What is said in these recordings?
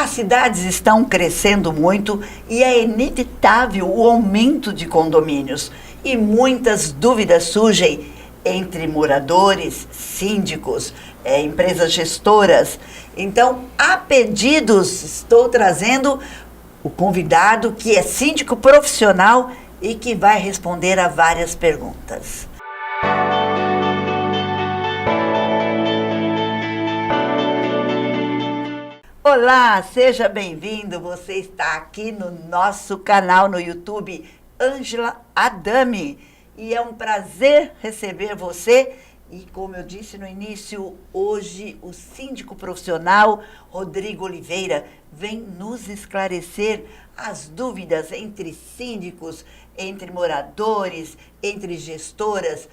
As cidades estão crescendo muito e é inevitável o aumento de condomínios. E muitas dúvidas surgem entre moradores, síndicos, empresas gestoras. Então, a pedidos, estou trazendo o convidado que é síndico profissional e que vai responder a várias perguntas. Olá, seja bem-vindo. Você está aqui no nosso canal no YouTube, Ângela Adami. E é um prazer receber você. E como eu disse no início, hoje o síndico profissional Rodrigo Oliveira vem nos esclarecer as dúvidas entre síndicos, entre moradores, entre gestoras.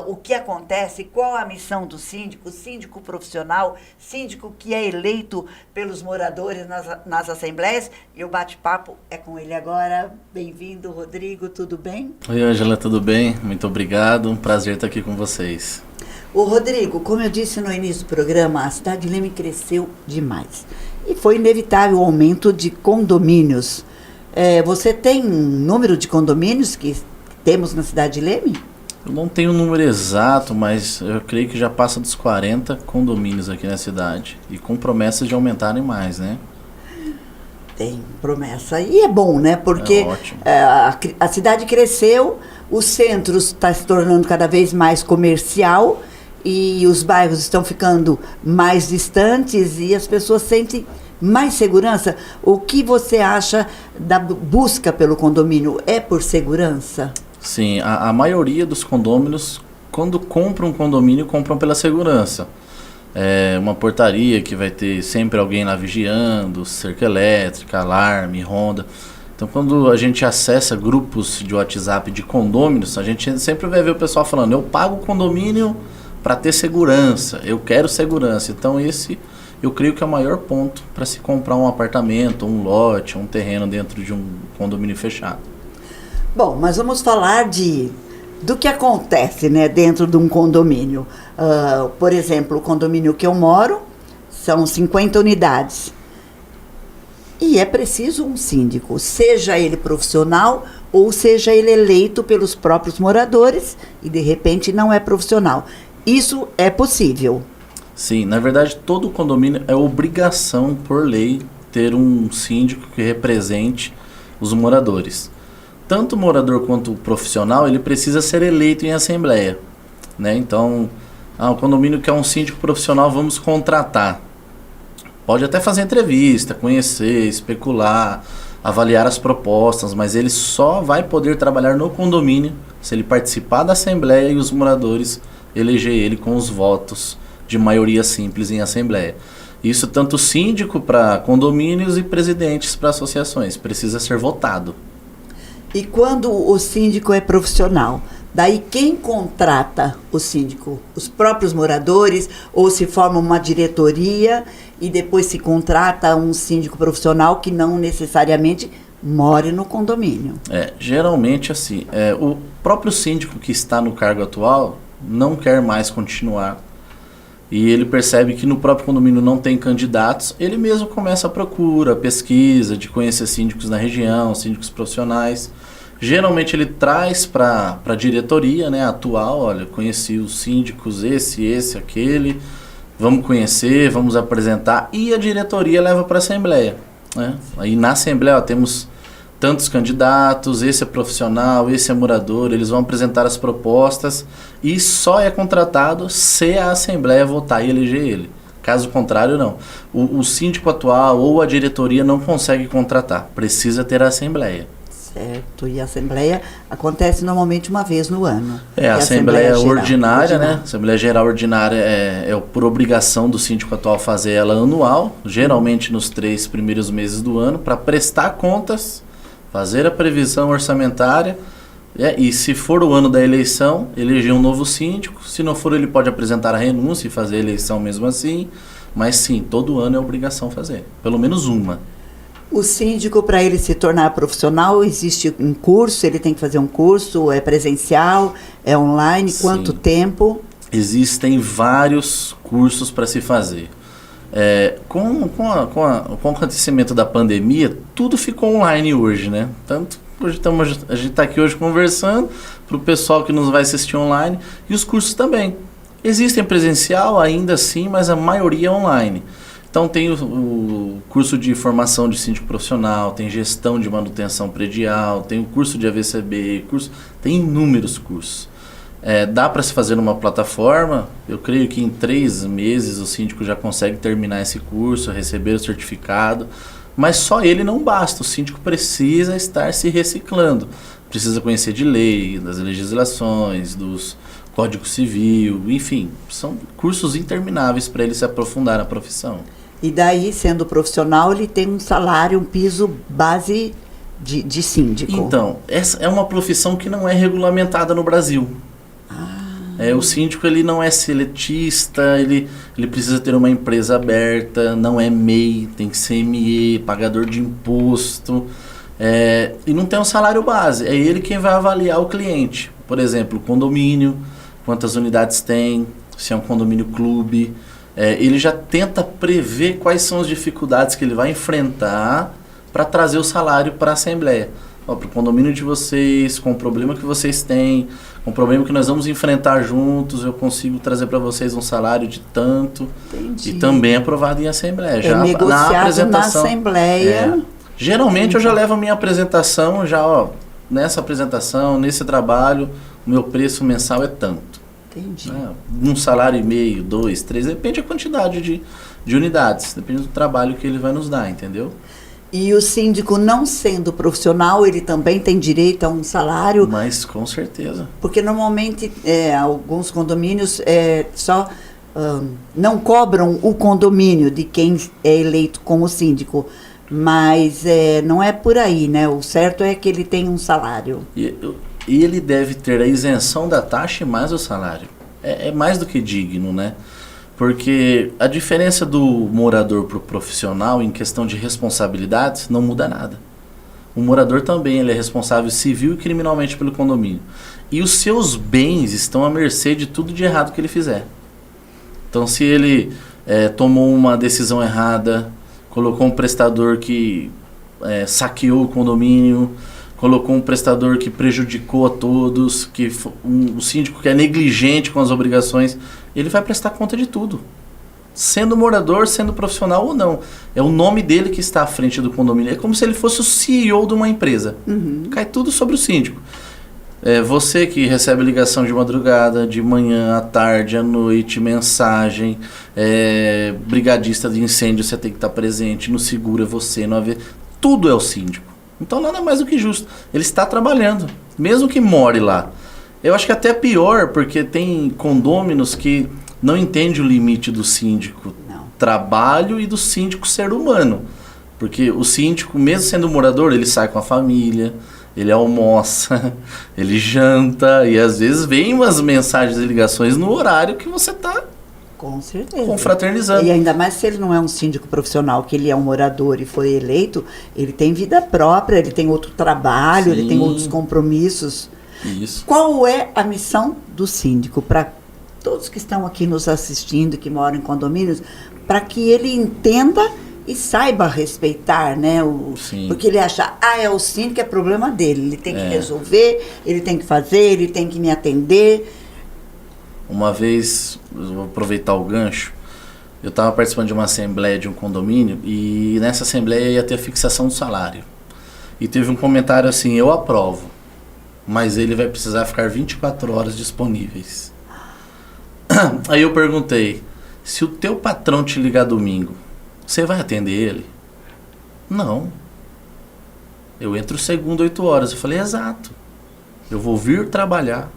O que acontece, qual a missão do síndico, síndico profissional, síndico que é eleito pelos moradores nas assembleias. E o bate-papo é com ele agora. Bem-vindo, Rodrigo, tudo bem? Oi, Ângela, tudo bem? Muito obrigado, um prazer estar aqui com vocês. O Rodrigo, como eu disse no início do programa, a cidade de Leme cresceu demais. E foi inevitável o aumento de condomínios. Você tem um número de condomínios que temos na cidade de Leme? Eu não tenho o número exato, mas eu creio que já passa dos 40 condomínios aqui na cidade. E com promessas de aumentarem mais, né? Tem promessa. E é bom, né? Porque ótimo. A cidade cresceu, o centro está se tornando cada vez mais comercial e os bairros estão ficando mais distantes e as pessoas sentem mais segurança. O que você acha da busca pelo condomínio? É por segurança? Sim, a maioria dos condôminos, quando compram um condomínio, compram pela segurança. Uma portaria que vai ter sempre alguém lá vigiando, cerca elétrica, alarme, ronda. Então, quando a gente acessa grupos de WhatsApp de condôminos, a gente sempre vai ver o pessoal falando: eu pago o condomínio para ter segurança, eu quero segurança. Então, esse eu creio que é o maior ponto para se comprar um apartamento, um lote, um terreno dentro de um condomínio fechado. Bom, mas vamos falar do que acontece, né, dentro de um condomínio. Por exemplo, o condomínio que eu moro são 50 unidades. E é preciso um síndico, seja ele profissional ou seja ele eleito pelos próprios moradores e de repente não é profissional. Isso é possível? Sim, na verdade todo condomínio é obrigação por lei ter um síndico que represente os moradores. Tanto o morador quanto o profissional, ele precisa ser eleito em assembleia, né? Então, o condomínio que é um síndico profissional, vamos contratar. Pode até fazer entrevista, conhecer, especular, avaliar as propostas, mas ele só vai poder trabalhar no condomínio se ele participar da assembleia e os moradores eleger ele com os votos de maioria simples em assembleia. Isso tanto síndico para condomínios e presidentes para associações, precisa ser votado. E quando o síndico é profissional, daí quem contrata o síndico? Os próprios moradores ou se forma uma diretoria e depois se contrata um síndico profissional que não necessariamente more no condomínio? Geralmente assim, o próprio síndico que está no cargo atual não quer mais continuar e ele percebe que no próprio condomínio não tem candidatos, ele mesmo começa a procura, a pesquisa de conhecer síndicos na região, síndicos profissionais. Geralmente ele traz para a diretoria, né, atual: olha, conheci os síndicos, esse, aquele, vamos conhecer, vamos apresentar, e a diretoria leva para a assembleia, né? Aí na assembleia temos tantos candidatos, esse é profissional, esse é morador, eles vão apresentar as propostas e só é contratado se a assembleia votar e eleger ele. Caso contrário, não. O síndico atual ou a diretoria não consegue contratar, precisa ter a assembleia. Certo, e a assembleia acontece normalmente uma vez no ano. A assembleia ordinária, né? Assembleia geral ordinária é por obrigação do síndico atual fazer ela anual, geralmente nos 3 primeiros meses do ano, para prestar contas, fazer a previsão orçamentária, e se for o ano da eleição, eleger um novo síndico. Se não for, ele pode apresentar a renúncia e fazer a eleição mesmo assim, mas sim, todo ano é obrigação fazer, pelo menos uma. O síndico, para ele se tornar profissional, existe um curso, ele tem que fazer um curso, é presencial, é online, sim. Quanto tempo? Existem vários cursos para se fazer. Com o acontecimento da pandemia, tudo ficou online hoje, né? Tanto hoje a gente está aqui hoje conversando para o pessoal que nos vai assistir online e os cursos também. Existem presencial ainda assim, mas a maioria é online. Então tem o curso de formação de síndico profissional, tem gestão de manutenção predial, tem o curso de AVCB, tem inúmeros cursos. Dá para se fazer numa plataforma, eu creio que em 3 meses o síndico já consegue terminar esse curso, receber o certificado, mas só ele não basta, o síndico precisa estar se reciclando, precisa conhecer de lei, das legislações, dos Código Civil, enfim, são cursos intermináveis para ele se aprofundar na profissão. E daí, sendo profissional, ele tem um salário, um piso base de síndico. Então, essa é uma profissão que não é regulamentada no Brasil. O síndico ele não é seletista, ele precisa ter uma empresa aberta, não é MEI, tem que ser ME, pagador de imposto, e não tem um salário base. É ele quem vai avaliar o cliente. Por exemplo, condomínio, quantas unidades tem, se é um condomínio clube. Ele já tenta prever quais são as dificuldades que ele vai enfrentar para trazer o salário para a Assembleia. Para o condomínio de vocês, com o problema que vocês têm, com o problema que nós vamos enfrentar juntos, eu consigo trazer para vocês um salário de tanto. Entendi. E também aprovado em Assembleia. Já negociado na apresentação, na Assembleia. Geralmente eu já levo a minha apresentação, nessa apresentação, nesse trabalho, o meu preço mensal é tanto. Entendi. Um salário e meio, 2, 3, depende da quantidade de unidades, depende do trabalho que ele vai nos dar, entendeu? E o síndico, não sendo profissional, ele também tem direito a um salário? Mas com certeza. Porque normalmente alguns condomínios não cobram o condomínio de quem é eleito como síndico, mas não é por aí, né? O certo é que ele tem um salário. E ele deve ter a isenção da taxa e mais o salário. É mais do que digno, né? Porque a diferença do morador para o profissional em questão de responsabilidades não muda nada. O morador também ele é responsável civil e criminalmente pelo condomínio. E os seus bens estão à mercê de tudo de errado que ele fizer. Então se ele tomou uma decisão errada, colocou um prestador que saqueou o condomínio, colocou um prestador que prejudicou a todos, um síndico que é negligente com as obrigações, ele vai prestar conta de tudo. Sendo morador, sendo profissional ou não. É o nome dele que está à frente do condomínio. É como se ele fosse o CEO de uma empresa. Uhum. Cai tudo sobre o síndico. Você que recebe ligação de madrugada, de manhã, à tarde, à noite, mensagem, brigadista de incêndio, você tem que estar presente, no seguro é você, no AV, tudo é o síndico. Então nada mais do que justo. Ele está trabalhando, mesmo que more lá. Eu acho que até é pior, porque tem condôminos que não entendem o limite do síndico trabalho e do síndico ser humano. Porque o síndico, mesmo sendo morador, ele sai com a família, ele almoça, ele janta, e às vezes vem umas mensagens e ligações no horário que você está com certeza confraternizando. E ainda mais se ele não é um síndico profissional, que ele é um morador e foi eleito, ele tem vida própria, ele tem outro trabalho, Sim. Ele tem outros compromissos. Isso. Qual é a missão do síndico para todos que estão aqui nos assistindo, que moram em condomínios, para que ele entenda e saiba respeitar, né? Porque ele acha, é o síndico, é problema dele, ele tem que resolver, ele tem que fazer, ele tem que me atender. Uma vez, eu vou aproveitar o gancho, eu estava participando de uma assembleia de um condomínio e nessa assembleia ia ter a fixação do salário. E teve um comentário assim, eu aprovo, mas ele vai precisar ficar 24 horas disponíveis. Aí eu perguntei, se o teu patrão te ligar domingo, você vai atender ele? Não. Eu entro segunda 8 horas. Eu falei, exato. Eu vou vir trabalhar.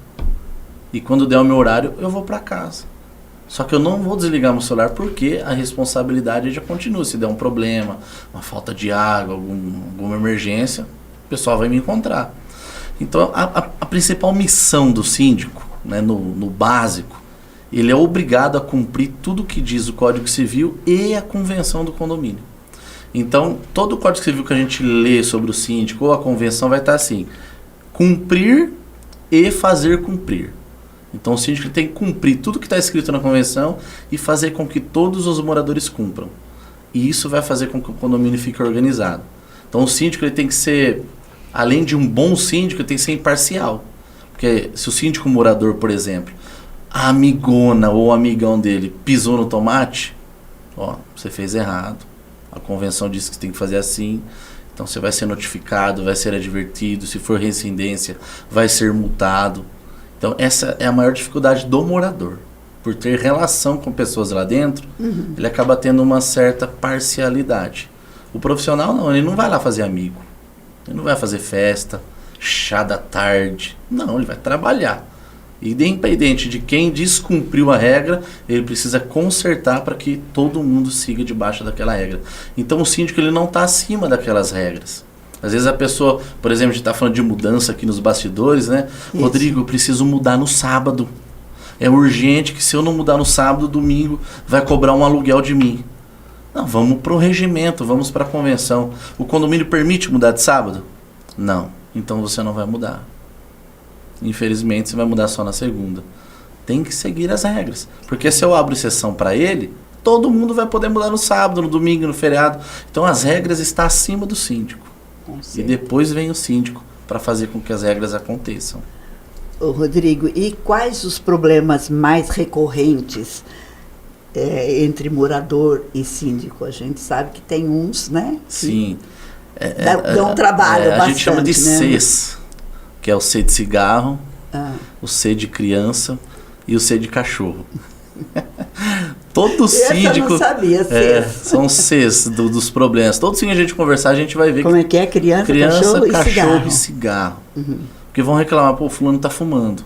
E quando der o meu horário, eu vou para casa. Só que eu não vou desligar meu celular porque a responsabilidade já continua. Se der um problema, uma falta de água, alguma emergência, o pessoal vai me encontrar. Então, a principal missão do síndico, né, no básico, ele é obrigado a cumprir tudo que diz o Código Civil e a Convenção do Condomínio. Então, todo o Código Civil que a gente lê sobre o síndico ou a convenção vai estar assim, cumprir e fazer cumprir. Então o síndico tem que cumprir tudo que está escrito na convenção e fazer com que todos os moradores cumpram. E isso vai fazer com que o condomínio fique organizado. Então o síndico ele tem que ser, além de um bom síndico, ele tem que ser imparcial. Porque se o síndico morador, por exemplo, a amigona ou o amigão dele pisou no tomate, ó, você fez errado. A convenção diz que você tem que fazer assim. Então você vai ser notificado, vai ser advertido. Se for reincidência, vai ser multado. Então essa é a maior dificuldade do morador. Por ter relação com pessoas lá dentro, ele acaba tendo uma certa parcialidade. O profissional não, ele não vai lá fazer amigo. Ele não vai fazer festa, chá da tarde. Não, ele vai trabalhar. E independente de quem descumpriu a regra, ele precisa consertar para que todo mundo siga debaixo daquela regra. Então o síndico ele não está acima daquelas regras. Às vezes a pessoa, por exemplo, a gente está falando de mudança aqui nos bastidores, né? Isso. Rodrigo, eu preciso mudar no sábado. É urgente que se eu não mudar no sábado, domingo, vai cobrar um aluguel de mim. Não, vamos para o regimento, vamos para a convenção. O condomínio permite mudar de sábado? Não. Então você não vai mudar. Infelizmente você vai mudar só na segunda. Tem que seguir as regras. Porque se eu abro exceção para ele, todo mundo vai poder mudar no sábado, no domingo, no feriado. Então as regras estão acima do síndico. E depois vem o síndico para fazer com que as regras aconteçam. Ô, Rodrigo, e quais os problemas mais recorrentes entre morador e síndico? A gente sabe que tem uns, né? Sim. Dão trabalho bastante, a gente chama de Cs, que é o C de cigarro, o C de criança e o C de cachorro. Todo síndico... Eu não sabia, Cs. São os Cs dos problemas. Todo síndico a gente conversar, a gente vai ver como é que é? Criança, cachorro e cigarro. Porque vão reclamar, pô, o fulano tá fumando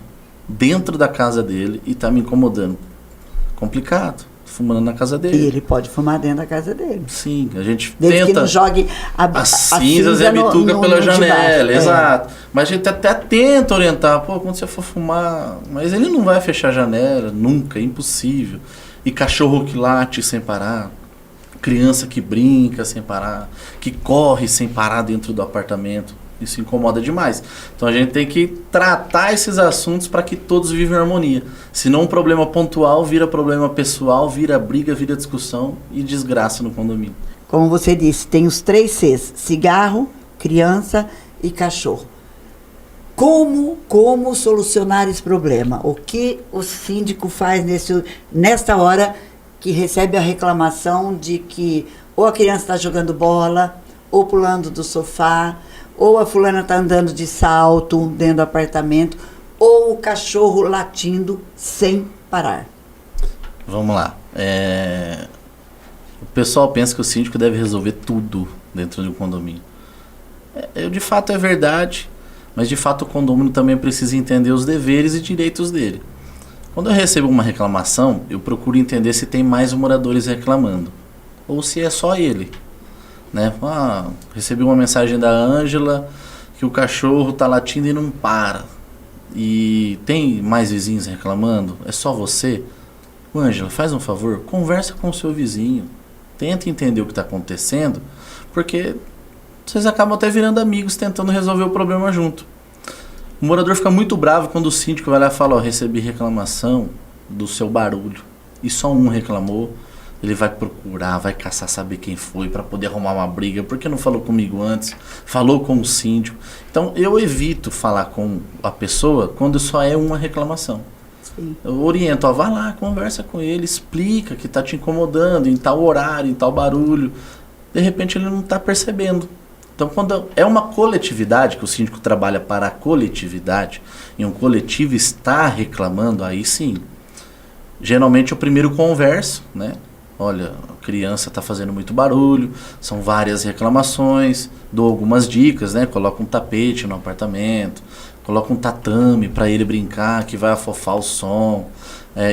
dentro da casa dele e tá me incomodando. Complicado. Fumando na casa dele. E ele pode fumar dentro da casa dele. Sim, a gente desde tenta... que não jogue as cinzas e a bituca pela janela, exato. Mas a gente até tenta orientar, pô, quando você for fumar... Mas ele não vai fechar a janela, nunca, é impossível. E cachorro que late sem parar, criança que brinca sem parar, que corre sem parar dentro do apartamento. Isso incomoda demais. Então a gente tem que tratar esses assuntos para que todos vivam em harmonia. Senão um problema pontual vira problema pessoal, vira briga, vira discussão e desgraça no condomínio. Como você disse, tem os 3 Cs: cigarro, criança e cachorro. Como solucionar esse problema? O que o síndico faz nesta hora que recebe a reclamação de que ou a criança está jogando bola, ou pulando do sofá, ou a fulana está andando de salto dentro do apartamento, ou o cachorro latindo sem parar? Vamos lá. O pessoal pensa que o síndico deve resolver tudo dentro de um condomínio. De fato é verdade, mas de fato o condomínio também precisa entender os deveres e direitos dele. Quando eu recebo uma reclamação, eu procuro entender se tem mais moradores reclamando, ou se é só ele. Né? Recebi uma mensagem da Ângela que o cachorro está latindo e não para. E tem mais vizinhos reclamando? É só você? Ângela, faz um favor, conversa com o seu vizinho. Tenta entender o que está acontecendo, porque vocês acabam até virando amigos tentando resolver o problema junto. O morador fica muito bravo quando o síndico vai lá e fala, recebi reclamação do seu barulho. E só um reclamou. Ele vai procurar, vai caçar, saber quem foi para poder arrumar uma briga. Por que não falou comigo antes? Falou com o síndico. Então, eu evito falar com a pessoa quando só é uma reclamação. Sim. Eu oriento, vai lá, conversa com ele, explica que está te incomodando em tal horário, em tal barulho. De repente, ele não está percebendo. Então, quando é uma coletividade, que o síndico trabalha para a coletividade, e um coletivo está reclamando, aí sim. Geralmente, eu primeiro converso, né? Olha, a criança está fazendo muito barulho, são várias reclamações, dou algumas dicas, né? Coloca um tapete no apartamento, coloca um tatame para ele brincar, que vai afofar o som.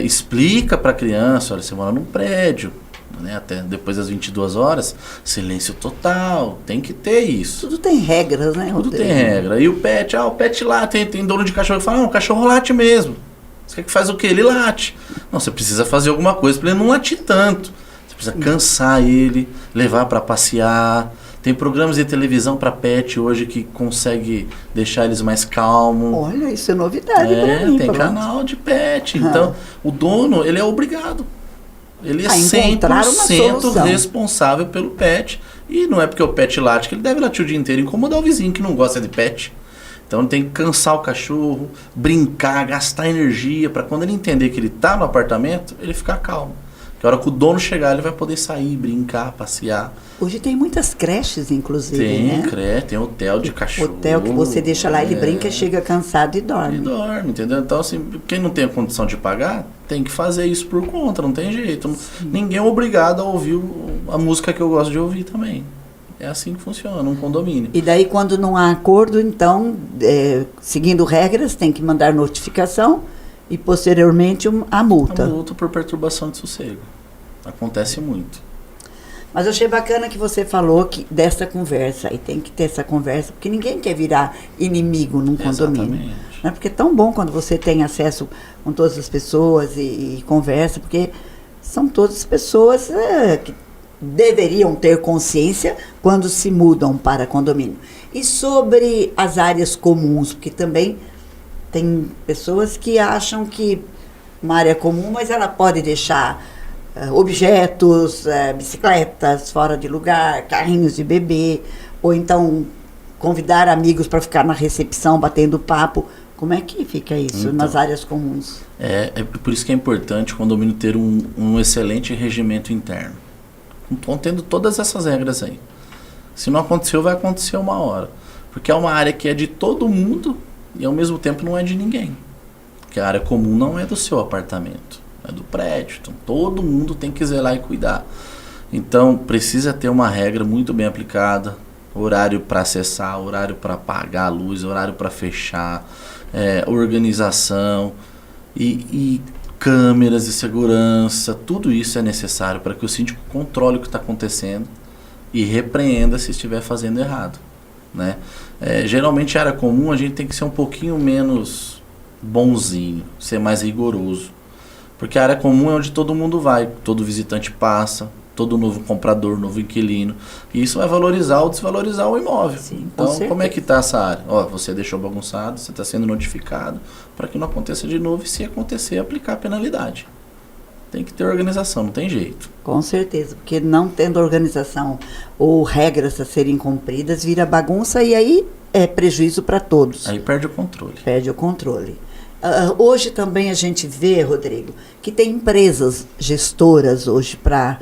Explica para a criança, olha, você mora num prédio, né? Até depois das 22 horas, silêncio total, tem que ter isso. Tudo tem regras, né? Tudo tem regra. E o pet, o pet lá, tem dono de cachorro que fala, o cachorro late mesmo. Você quer que faz o quê? Ele late. Não, você precisa fazer alguma coisa para ele não latir tanto. Você precisa cansar ele, levar para passear, Tem programas de televisão para pet hoje que consegue deixar eles mais calmos. Olha, isso é novidade para mim. Tem pronto. canal de pet. Então, o dono, ele é obrigado. Ele é encontrar uma 100% solução. responsável pelo pet. E não é porque o pet late que ele deve latir o dia inteiro e incomodar o vizinho que não gosta de pet. Então ele tem que cansar o cachorro, brincar, gastar energia para quando ele entender que ele está no apartamento, ele ficar calmo. Que a hora que o dono chegar, ele vai poder sair, brincar, passear. Hoje tem muitas creches, inclusive, né? Tem hotel de cachorro. Hotel que você deixa lá, ele brinca, chega cansado e dorme. E dorme, entendeu? Então, assim, quem não tem a condição de pagar, tem que fazer isso por conta, não tem jeito. Sim. Ninguém é obrigado a ouvir a música que eu gosto de ouvir também. É assim que funciona, um condomínio. E daí, quando não há acordo, então, seguindo regras, tem que mandar notificação e, posteriormente, a multa. A multa por perturbação de sossego. Acontece muito. Mas eu achei bacana que você falou dessa conversa. E tem que ter essa conversa, porque ninguém quer virar inimigo num condomínio. Exatamente. Né? Porque é tão bom quando você tem acesso com todas as pessoas e conversa, porque são todas pessoas que deveriam ter consciência quando se mudam para condomínio. E sobre as áreas comuns, porque também tem pessoas que acham que uma área comum, mas ela pode deixar objetos, bicicletas fora de lugar, carrinhos de bebê, ou então convidar amigos para ficar na recepção batendo papo. Como é que fica isso então, nas áreas comuns? É por isso que é importante o condomínio ter um excelente regimento interno. Tendo todas essas regras aí. Se não aconteceu, vai acontecer uma hora. Porque é uma área que é de todo mundo e ao mesmo tempo não é de ninguém. Porque a área comum não é do seu apartamento, é do prédio. Então todo mundo tem que zelar e cuidar. Então precisa ter uma regra muito bem aplicada. Horário para acessar, horário para apagar a luz, horário para fechar, organização e câmeras de segurança, tudo isso é necessário para que o síndico controle o que está acontecendo e repreenda se estiver fazendo errado, né? Geralmente a área comum a gente tem que ser um pouquinho menos bonzinho, ser mais rigoroso, porque a área comum é onde todo mundo vai, todo visitante passa, todo novo comprador, novo inquilino, e isso vai valorizar ou desvalorizar o imóvel. Sim, então, como é que está essa área? Você deixou bagunçado, você está sendo notificado para que não aconteça de novo e se acontecer, aplicar a penalidade. Tem que ter organização, não tem jeito. Com certeza, porque não tendo organização ou regras a serem cumpridas, vira bagunça e aí é prejuízo para todos. Aí perde o controle. Perde o controle. Hoje também a gente vê, Rodrigo, que tem empresas gestoras hoje para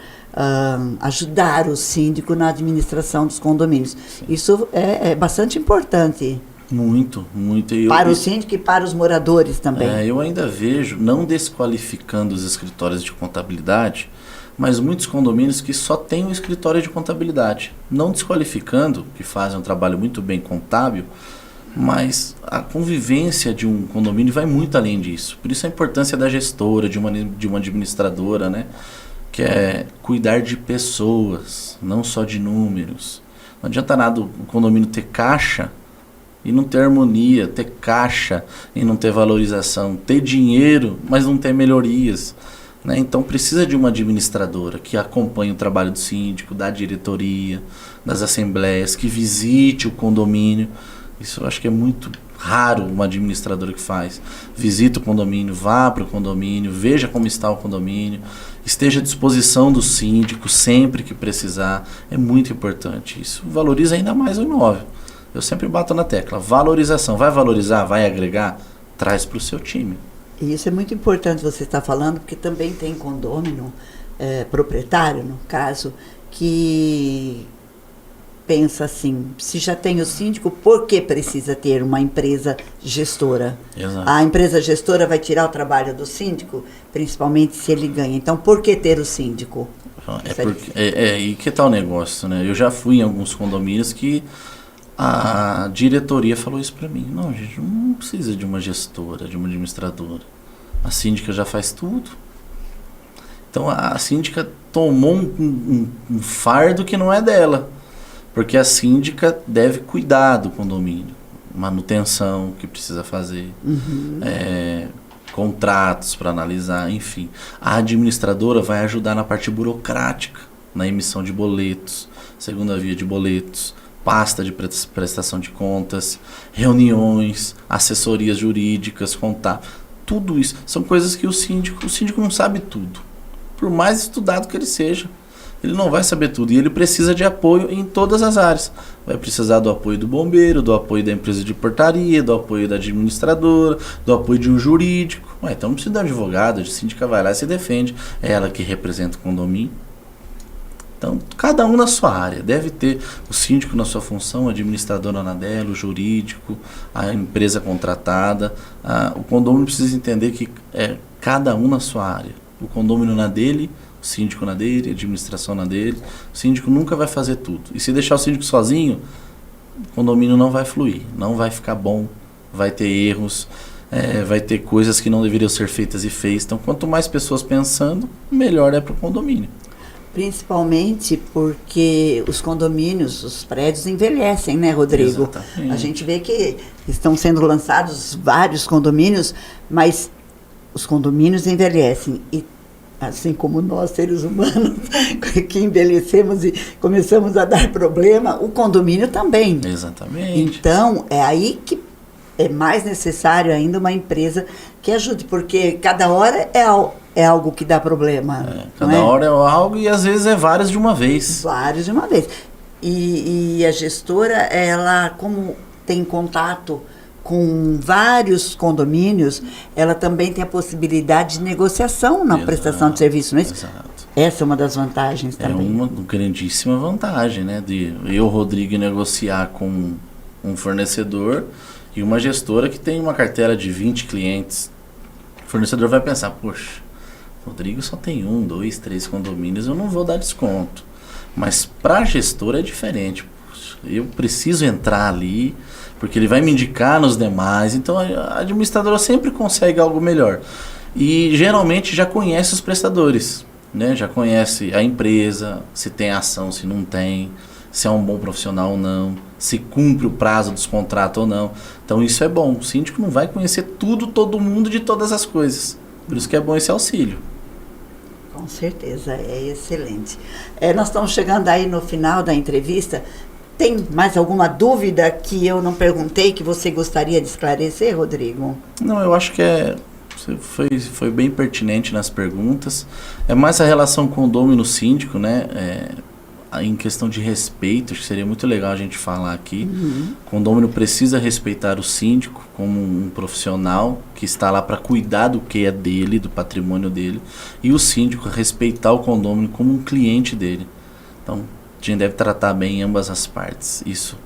ajudar o síndico na administração dos condomínios. Sim. Isso é bastante importante. Muito, muito. Para o síndico e para os moradores também. Eu ainda vejo, não desqualificando os escritórios de contabilidade, mas muitos condomínios que só têm um escritório de contabilidade. Não desqualificando, que fazem um trabalho muito bem contábil, mas a convivência de um condomínio vai muito além disso. Por isso a importância da gestora, de uma administradora, né? Que é cuidar de pessoas, não só de números. Não adianta nada o condomínio ter caixa e não ter harmonia, ter caixa e não ter valorização, ter dinheiro, mas não ter melhorias, né? Então precisa de uma administradora que acompanhe o trabalho do síndico, da diretoria, das assembleias, que visite o condomínio. Isso eu acho que é muito raro uma administradora que faz. Visita o condomínio, vá para o condomínio, veja como está o condomínio, esteja à disposição do síndico sempre que precisar. É muito importante. Isso valoriza ainda mais o imóvel. Eu sempre bato na tecla. Valorização. Vai valorizar? Vai agregar? Traz para o seu time. E isso é muito importante você estar falando, porque também tem condomínio, proprietário, no caso, que pensa assim, se já tem o síndico, por que precisa ter uma empresa gestora? Exato. A empresa gestora vai tirar o trabalho do síndico, principalmente se ele ganha. Então, por que ter o síndico? E que tal o negócio, né? Eu já fui em alguns condomínios que a diretoria falou isso para mim. Não, gente, não precisa de uma gestora, de uma administradora. A síndica já faz tudo. Então, a síndica tomou um fardo que não é dela. Porque a síndica deve cuidar do condomínio, manutenção que precisa fazer, contratos para analisar, enfim. A administradora vai ajudar na parte burocrática, na emissão de boletos, segunda via de boletos, pasta de prestação de contas, reuniões, assessorias jurídicas, contábeis. Tudo isso são coisas que o síndico não sabe tudo. Por mais estudado que ele seja, ele não vai saber tudo. E ele precisa de apoio em todas as áreas. Vai precisar do apoio do bombeiro, do apoio da empresa de portaria, do apoio da administradora, do apoio de um jurídico. Então não precisa de um advogado, a síndica vai lá e se defende. É ela que representa o condomínio. Então, cada um na sua área. Deve ter o síndico na sua função, o administrador na dela, o jurídico, a empresa contratada. O condomínio precisa entender que é cada um na sua área. O condomínio na dele, o síndico na dele, a administração na dele. O síndico nunca vai fazer tudo. E se deixar o síndico sozinho, o condomínio não vai fluir, não vai ficar bom, vai ter erros, vai ter coisas que não deveriam ser feitas e fez. Então, quanto mais pessoas pensando, melhor é para o condomínio. Principalmente porque os condomínios, os prédios envelhecem, né, Rodrigo? Exatamente. A gente vê que estão sendo lançados vários condomínios, mas os condomínios envelhecem e assim como nós, seres humanos, que envelhecemos e começamos a dar problema, o condomínio também. Exatamente. Então, é aí que é mais necessário ainda uma empresa que ajude, porque cada hora é algo que dá problema. Cada hora é algo e às vezes é vários de uma vez. Vários de uma vez. E a gestora, ela, como tem contato com vários condomínios, ela também tem a possibilidade de negociação na prestação de serviço, não é isso? Exato. Essa é uma das vantagens também. É uma grandíssima vantagem, né? De eu, Rodrigo, negociar com um fornecedor e uma gestora que tem uma carteira de 20 clientes. O fornecedor vai pensar, poxa, Rodrigo só tem 1, 2, 3 condomínios, eu não vou dar desconto. Mas para a gestora é diferente. Poxa, eu preciso entrar ali, porque ele vai me indicar nos demais. Então a administradora sempre consegue algo melhor. E geralmente já conhece os prestadores, né? Já conhece a empresa, se tem ação, se não tem, se é um bom profissional ou não, se cumpre o prazo dos contratos ou não. Então isso é bom. O síndico não vai conhecer tudo, todo mundo de todas as coisas. Por isso que é bom esse auxílio. Com certeza, é excelente. Nós estamos chegando aí no final da entrevista. Tem mais alguma dúvida que eu não perguntei que você gostaria de esclarecer, Rodrigo? Não, eu acho que foi bem pertinente nas perguntas. É mais a relação condomínio-síndico, né? Em questão de respeito, acho que seria muito legal a gente falar aqui. O condomínio precisa respeitar o síndico como um profissional que está lá para cuidar do que é dele, do patrimônio dele, e o síndico respeitar o condomínio como um cliente dele. Então, a gente deve tratar bem ambas as partes. Isso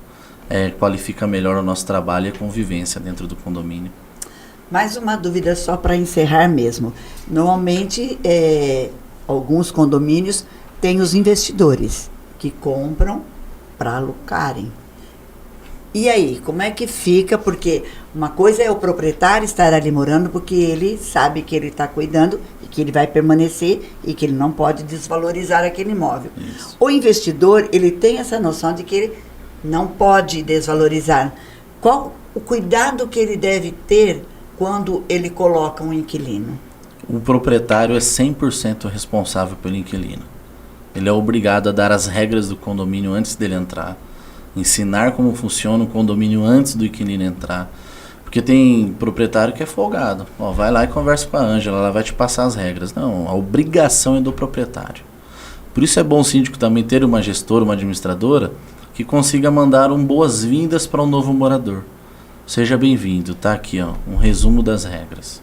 qualifica melhor o nosso trabalho e a convivência dentro do condomínio. Mais uma dúvida só para encerrar mesmo. Normalmente, alguns condomínios têm os investidores que compram para alocarem. E aí, como é que fica? Porque uma coisa é o proprietário estar ali morando porque ele sabe que ele está cuidando e que ele vai permanecer e que ele não pode desvalorizar aquele imóvel. Isso. O investidor, ele tem essa noção de que ele não pode desvalorizar. Qual o cuidado que ele deve ter quando ele coloca um inquilino? O proprietário é 100% responsável pelo inquilino. Ele é obrigado a dar as regras do condomínio antes dele entrar, ensinar como funciona o condomínio antes do inquilino entrar. Porque tem proprietário que é folgado. Vai lá e conversa com a Ângela, ela vai te passar as regras. Não, a obrigação é do proprietário. Por isso é bom o síndico também ter uma gestora, uma administradora, que consiga mandar boas-vindas para um novo morador. Seja bem-vindo, tá aqui um resumo das regras.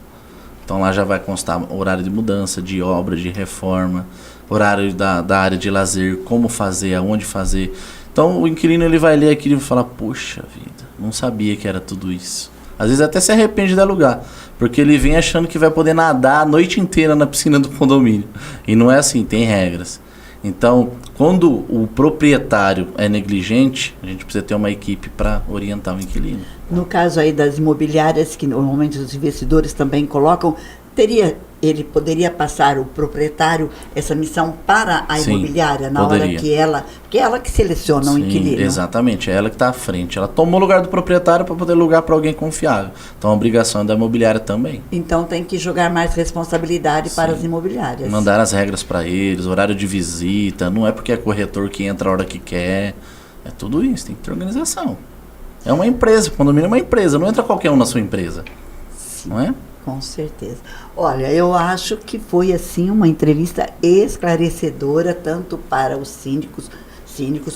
Então lá já vai constar horário de mudança, de obra, de reforma, horário da área de lazer, como fazer, aonde fazer. Então o inquilino ele vai ler aquilo e vai falar, poxa vida, não sabia que era tudo isso. Às vezes até se arrepende de alugar, porque ele vem achando que vai poder nadar a noite inteira na piscina do condomínio. E não é assim, tem regras. Então, quando o proprietário é negligente, a gente precisa ter uma equipe para orientar o inquilino. No caso aí das imobiliárias, que normalmente os investidores também colocam, teria ele poderia passar, o proprietário, essa missão para a Sim, imobiliária, na poderia. hora que ela que seleciona o Sim, inquilino. exatamente, é ela que está à frente. Ela tomou o lugar do proprietário para poder alugar para alguém confiável. Então a obrigação é da imobiliária também. Então tem que jogar mais responsabilidade para Sim. as imobiliárias. Mandar as regras para eles, horário de visita, não é porque é corretor que entra a hora que quer. É tudo isso, tem que ter organização. É uma empresa, o condomínio é uma empresa, não entra qualquer um na sua empresa. Sim, Não é? com certeza. Olha, eu acho que foi assim uma entrevista esclarecedora, tanto para os síndicos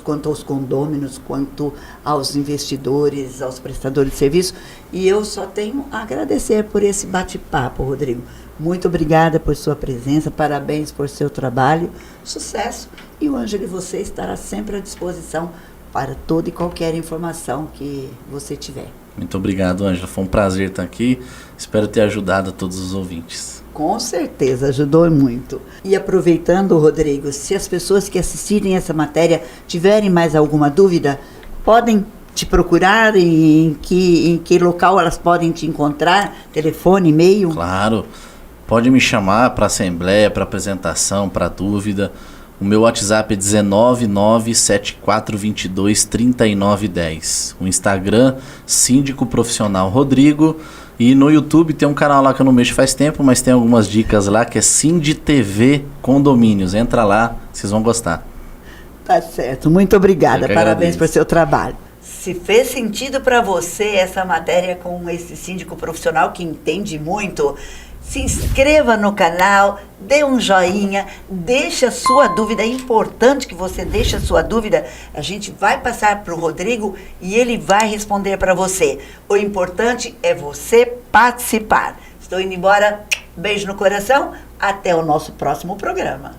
quanto aos condôminos, quanto aos investidores, aos prestadores de serviço. E eu só tenho a agradecer por esse bate-papo, Rodrigo. Muito obrigada por sua presença, parabéns por seu trabalho, sucesso. E o Ângelo e você estará sempre à disposição para toda e qualquer informação que você tiver. Muito obrigado, Ângela. Foi um prazer estar aqui. Espero ter ajudado a todos os ouvintes. Com certeza, ajudou muito. E aproveitando, Rodrigo, se as pessoas que assistirem essa matéria tiverem mais alguma dúvida, podem te procurar em que local elas podem te encontrar? Telefone, e-mail? Claro, pode me chamar para assembleia, para apresentação, para dúvida. O meu WhatsApp é 19974223910. O Instagram, Síndico Profissional Rodrigo. E no YouTube tem um canal lá que eu não mexo faz tempo, mas tem algumas dicas lá, que é Cindy TV Condomínios. Entra lá, vocês vão gostar. Tá certo, muito obrigada, Eu que parabéns agradeço. por seu trabalho. Se fez sentido para você essa matéria com esse síndico profissional que entende muito, se inscreva no canal, dê um joinha, deixe a sua dúvida. É importante que você deixe a sua dúvida. A gente vai passar para o Rodrigo e ele vai responder para você. O importante é você participar. Estou indo embora. Beijo no coração. Até o nosso próximo programa.